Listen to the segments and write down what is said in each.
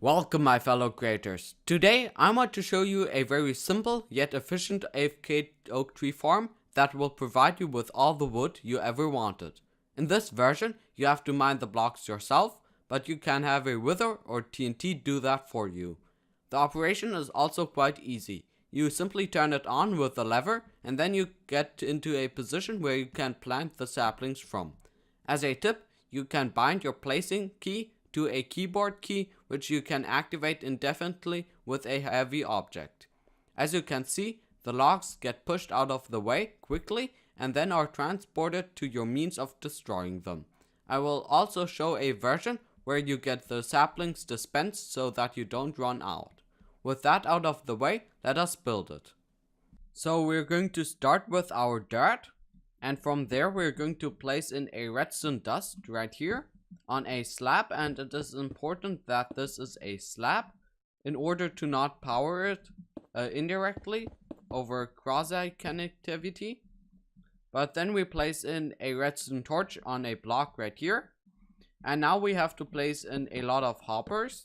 Welcome my fellow creators. Today I want to show you a very simple yet efficient AFK oak tree farm that will provide you with all the wood you ever wanted. In this version you have to mine the blocks yourself, but you can have a wither or TNT do that for you. The operation is also quite easy. You simply turn it on with a lever and then you get into a position where you can plant the saplings from. As a tip, you can bind your placing key to a keyboard key which you can activate indefinitely with a heavy object. As you can see, the logs get pushed out of the way quickly and then are transported to your means of destroying them. I will also show a version where you get the saplings dispensed so that you don't run out. With that out of the way, let us build it. So we're going to start with our dirt, and from there we're going to place in a redstone dust right here on a slab, and it is important that this is a slab in order to not power it indirectly over quasi connectivity. But then we place in a redstone torch on a block right here, and now we have to place in a lot of hoppers.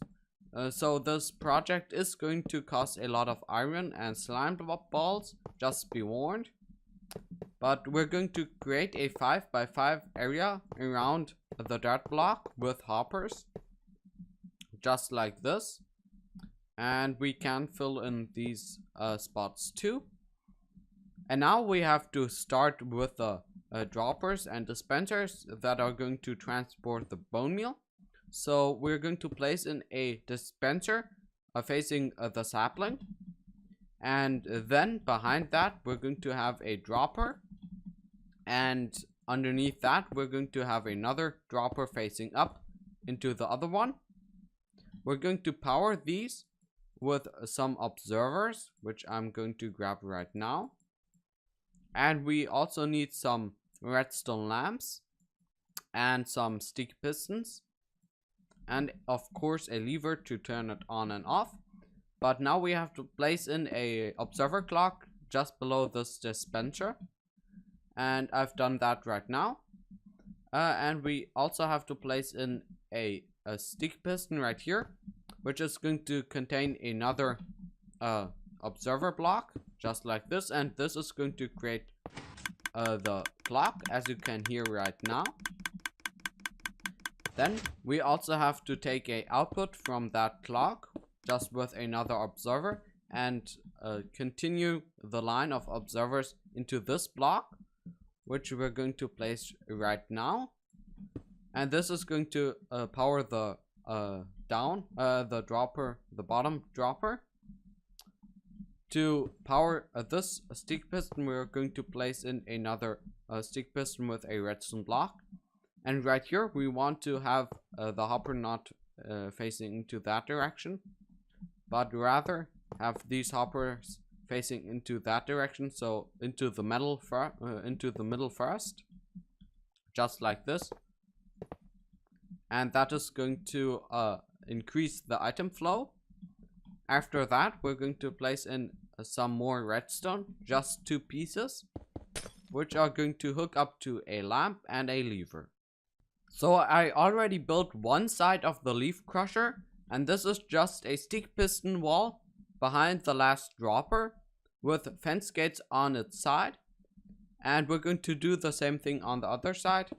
So this project is going to cost a lot of iron and slime balls, just be warned. But we're going to create a 5x5 area around the dirt block with hoppers, just like this. And we can fill in these spots too. And now we have to start with the droppers and dispensers that are going to transport the bone meal. So we're going to place in a dispenser facing the sapling. And then behind that we're going to have a dropper, and underneath that we're going to have another dropper facing up into the other one. We're going to power these with some observers, which I'm going to grab right now. And we also need some redstone lamps and some sticky pistons, and of course a lever to turn it on and off. But now we have to place in a observer clock just below this dispenser, and I've done that right now. And we also have to place in a stick piston right here, which is going to contain another observer block just like this, and this is going to create the clock as you can hear right now. Then we also have to take a output from that clock just with another observer and continue the line of observers into this block, which we're going to place right now. And this is going to power the the dropper, the bottom dropper. To power this stick piston, we're going to place in another stick piston with a redstone block. And right here we want to have the hopper not facing into that direction, but rather have these hoppers facing into that direction, so into the middle first, just like this. And that is going to increase the item flow. After that we're going to place in some more redstone, just 2 pieces, which are going to hook up to a lamp and a lever. So I already built one side of the leaf crusher, and this is just a stick piston wall behind the last dropper with fence gates on its side. And we're going to do the same thing on the other side.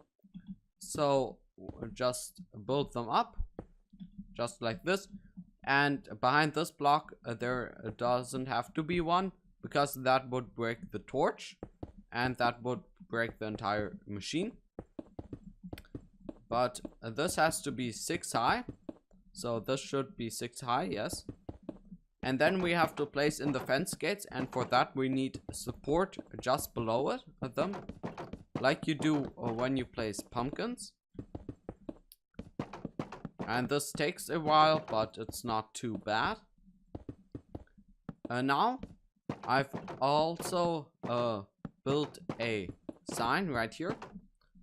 So just build them up just like this. And behind this block there doesn't have to be one, because that would break the torch and that would break the entire machine. But this has to be 6 high, so this should be 6 high, yes. And then we have to place in the fence gates, and for that we need support just below it, them, like you do when you place pumpkins. And this takes a while, but it's not too bad. Now I've also built a sign right here.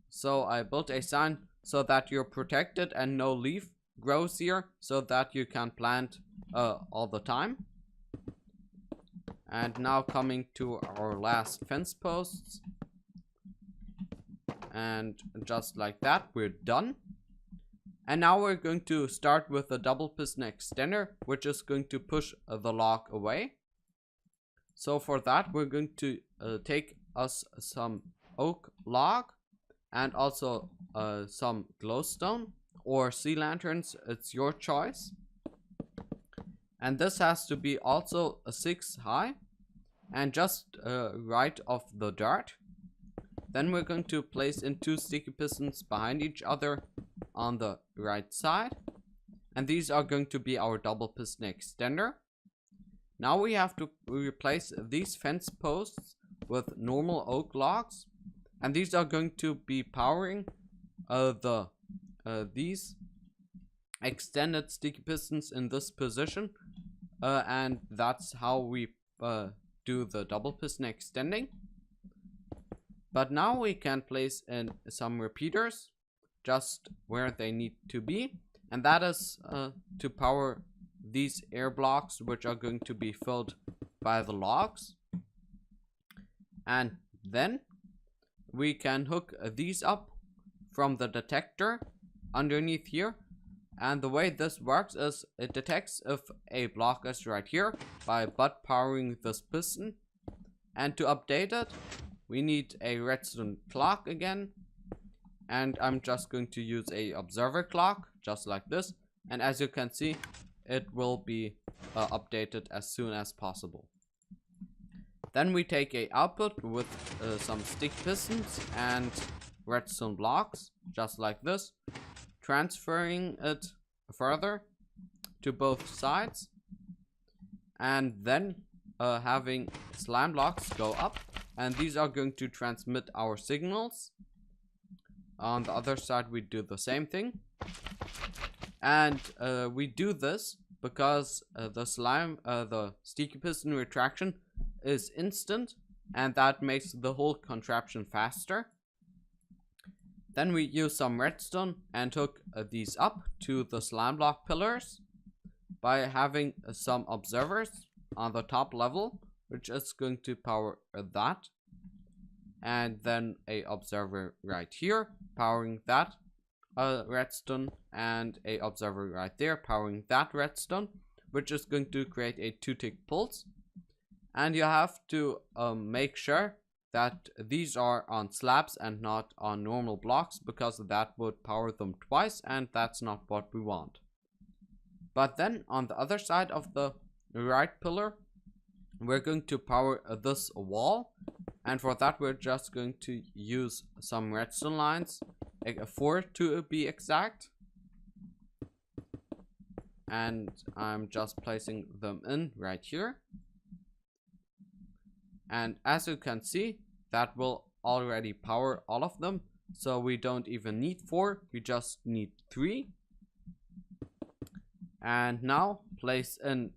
So I built a sign so that you're protected and no leaf grows here, so that you can plant all the time. And now coming to our last fence posts, and just like that we're done. And now we're going to start with a double piston extender, which is going to push the log away. So for that, we're going to take us some oak log and also some glowstone or sea lanterns. It's your choice. And this has to be also a 6 high and just right of the dirt. Then we're going to place in 2 sticky pistons behind each other on the right side. And these are going to be our double piston extender. Now we have to replace these fence posts with normal oak logs. And these are going to be powering these extended sticky pistons in this position. And that's how we do the double piston extending. But now we can place in some repeaters just where they need to be, and that is to power these air blocks, which are going to be filled by the logs. And then we can hook these up from the detector underneath here. And the way this works is it detects if a block is right here by butt powering this piston. And to update it, we need a redstone clock again. And I'm just going to use a observer clock, just like this. And as you can see, it will be updated as soon as possible. Then we take a output with some stick pistons and redstone blocks, just like this, transferring it further to both sides, and then having slime blocks go up, and these are going to transmit our signals. On the other side we do the same thing, and we do this because the sticky piston retraction is instant, and that makes the whole contraption faster. Then we use some redstone and hook these up to the slime block pillars by having some observers on the top level, which is going to power that. And then a observer right here powering that redstone, and a observer right there powering that redstone, which is going to create a 2-tick pulse. And you have to make sure that these are on slabs and not on normal blocks, because that would power them twice, and that's not what we want. But then on the other side of the right pillar, we're going to power this wall, and for that we're just going to use some redstone lines, 4 to be exact, and I'm just placing them in right here. And as you can see, that will already power all of them, so we don't even need 4, we just need 3. And now place in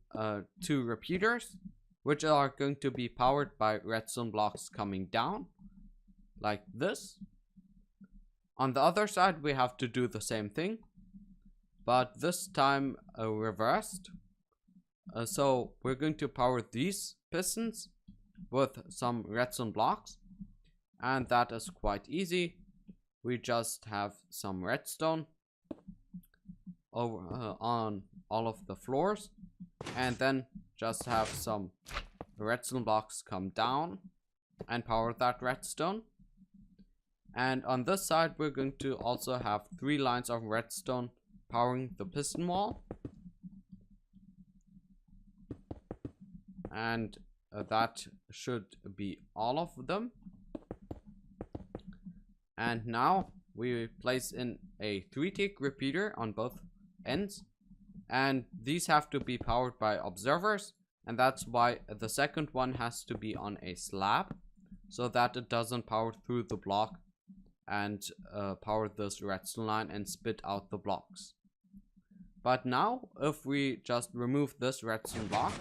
2 repeaters, which are going to be powered by redstone blocks coming down like this. On the other side we have to do the same thing, but this time reversed. So we're going to power these pistons with some redstone blocks, and that is quite easy. We just have some redstone over on all of the floors, and then just have some redstone blocks come down and power that redstone. And on this side we're going to also have 3 lines of redstone powering the piston wall, and that should be all of them. And now we place in a 3-tick repeater on both ends, and these have to be powered by observers, and that's why the second one has to be on a slab, so that it doesn't power through the block and power this redstone line and spit out the blocks. But now if we just remove this redstone block,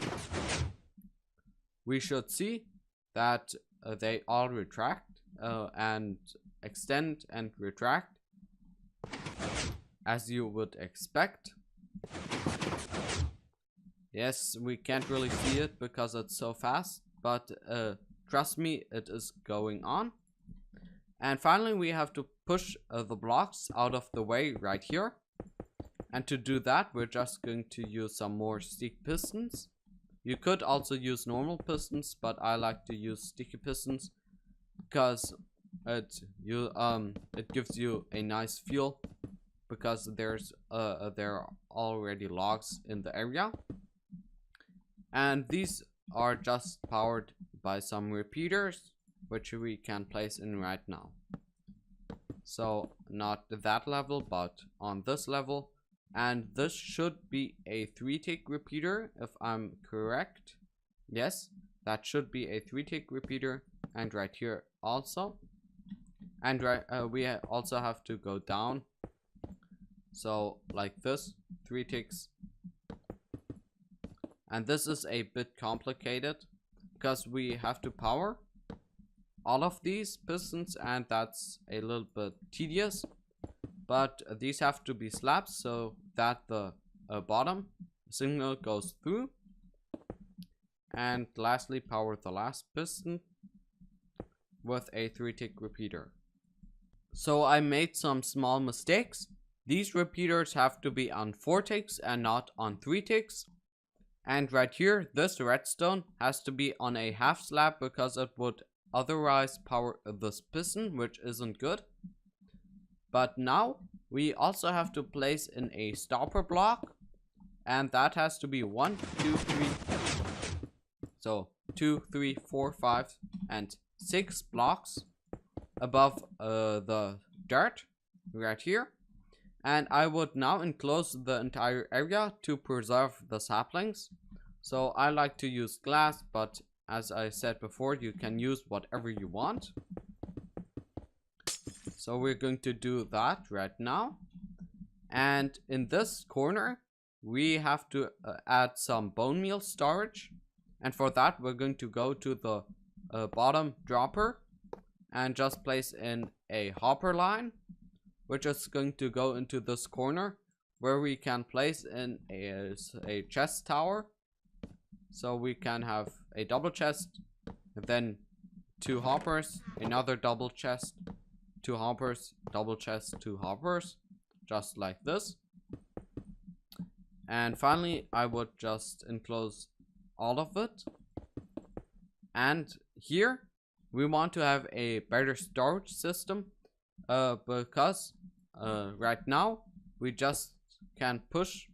we should see that they all retract and extend and retract as you would expect. Yes, we can't really see it because it's so fast, but trust me, it is going on. And finally we have to push the blocks out of the way right here, And to do that, we're just going to use some more sticky pistons. You could also use normal pistons, but I like to use sticky pistons because it gives you a nice feel, because there are already logs in the area. And these are just powered by some repeaters, which we can place in right now. So not that level, but on this level. And this should be a 3-tick repeater, if I'm correct. Yes, that should be a 3-tick repeater. And right here also. And we also have to go down. So like this, 3 ticks. And this is a bit complicated because we have to power all of these pistons, and that's a little bit tedious. But these have to be slapped so that the bottom signal goes through. And lastly, power the last piston with a 3-tick repeater. So I made some small mistakes. These repeaters have to be on 4 ticks and not on 3 ticks. And right here, this redstone has to be on a half slab because it would otherwise power this piston, which isn't good. But now we also have to place in a stopper block, and that has to be 1, 2, 3. So 2, 3, 4, 5, and 6 blocks above the dirt right here. And I would now enclose the entire area to preserve the saplings. So I like to use glass, but as I said before, you can use whatever you want. So we're going to do that right now. And in this corner, we have to add some bone meal storage. And for that, we're going to go to the bottom dropper and just place in a hopper line, which is going to go into this corner where we can place in a chest tower. So we can have a double chest, then 2 hoppers, another double chest, 2 hoppers, double chest, 2 hoppers, just like this. And finally, I would just enclose all of it. And here we want to have a better storage system, because right now we just can push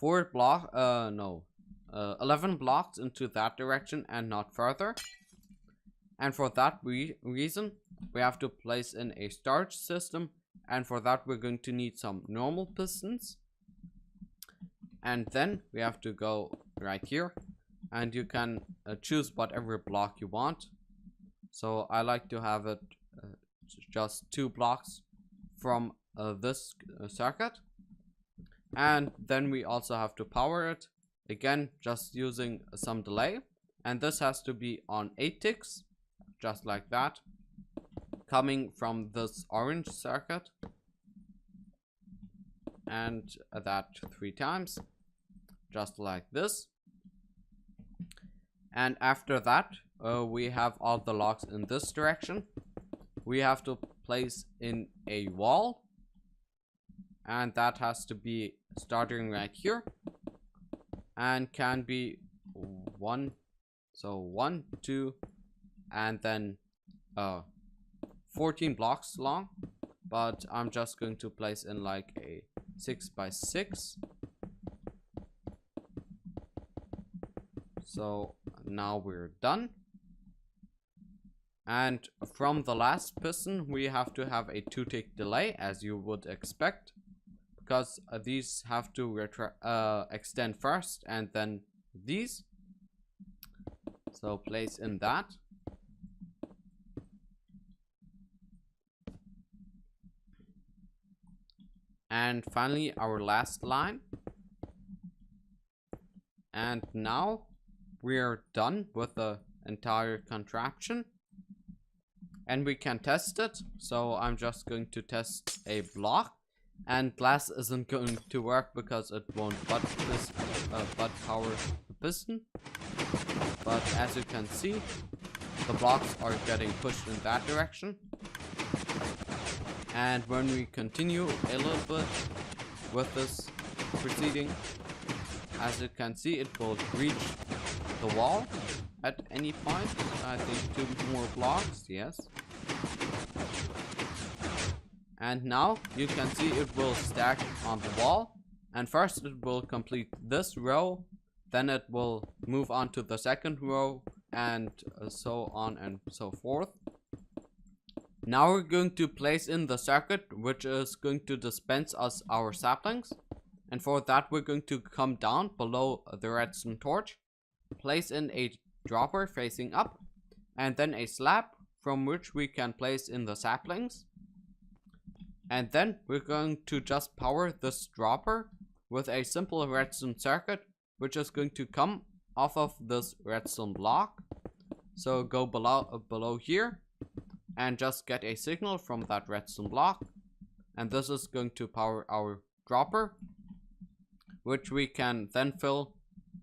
11 blocks into that direction and not further. And for that reason, we have to place in a storage system, and for that we're going to need some normal pistons. And then we have to go right here, and you can choose whatever block you want. So I like to have it just 2 blocks from this circuit. And then we also have to power it, again just using some delay. And this has to be on 8 ticks, just like that, coming from this orange circuit. And that 3 times, just like this. And after that, we have all the logs in this direction. We have to place in a wall, and that has to be starting right here, and can be 1, so 1, 2, and then 14 blocks long. But I'm just going to place in like a 6 by 6. So now we're done. And from the last piston, we have to have a 2-tick delay, as you would expect, because these have to extend first, and then these. So place in that. And finally, our last line. And now we're done with the entire contraption, and we can test it. So I'm just going to test a block, and glass isn't going to work because it won't butt power the piston. But as you can see, the blocks are getting pushed in that direction. And when we continue a little bit, with this proceeding. As you can see, it will reach the wall at any point. I think 2 more blocks, yes. And now you can see it will stack on the wall. And first it will complete this row, then it will move on to the second row, and so on and so forth. Now we're going to place in the circuit which is going to dispense us our saplings. And for that we're going to come down below the redstone torch, place in a dropper facing up, and then a slab from which we can place in the saplings. And then we're going to just power this dropper with a simple redstone circuit, which is going to come off of this redstone block. So go below here and just get a signal from that redstone block. And this is going to power our dropper, which we can then fill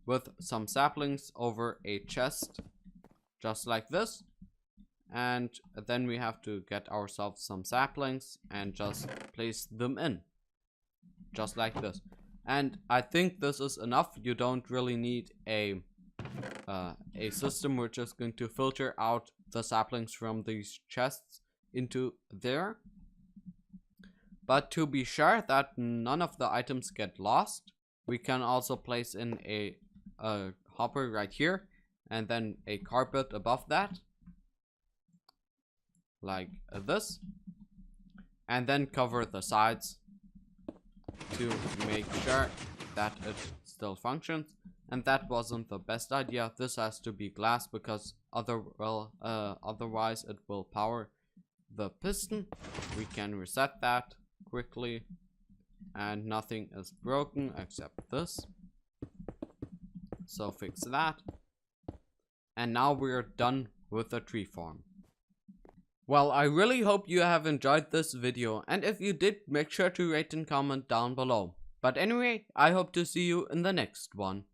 with some saplings over a chest, just like this. And then we have to get ourselves some saplings and just place them in, just like this. And I think this is enough. You don't really need a system which is going to filter out the saplings from these chests into there. But to be sure that none of the items get lost, we can also place in a hopper right here, and then a carpet above that, like this, and then cover the sides to make sure that it still functions. And that wasn't the best idea. This has to be glass because otherwise it will power the piston. We can reset that quickly, and nothing is broken except this. So fix that. And now we're done with the tree farm. Well, I really hope you have enjoyed this video, and if you did, make sure to rate and comment down below. But anyway, I hope to see you in the next one.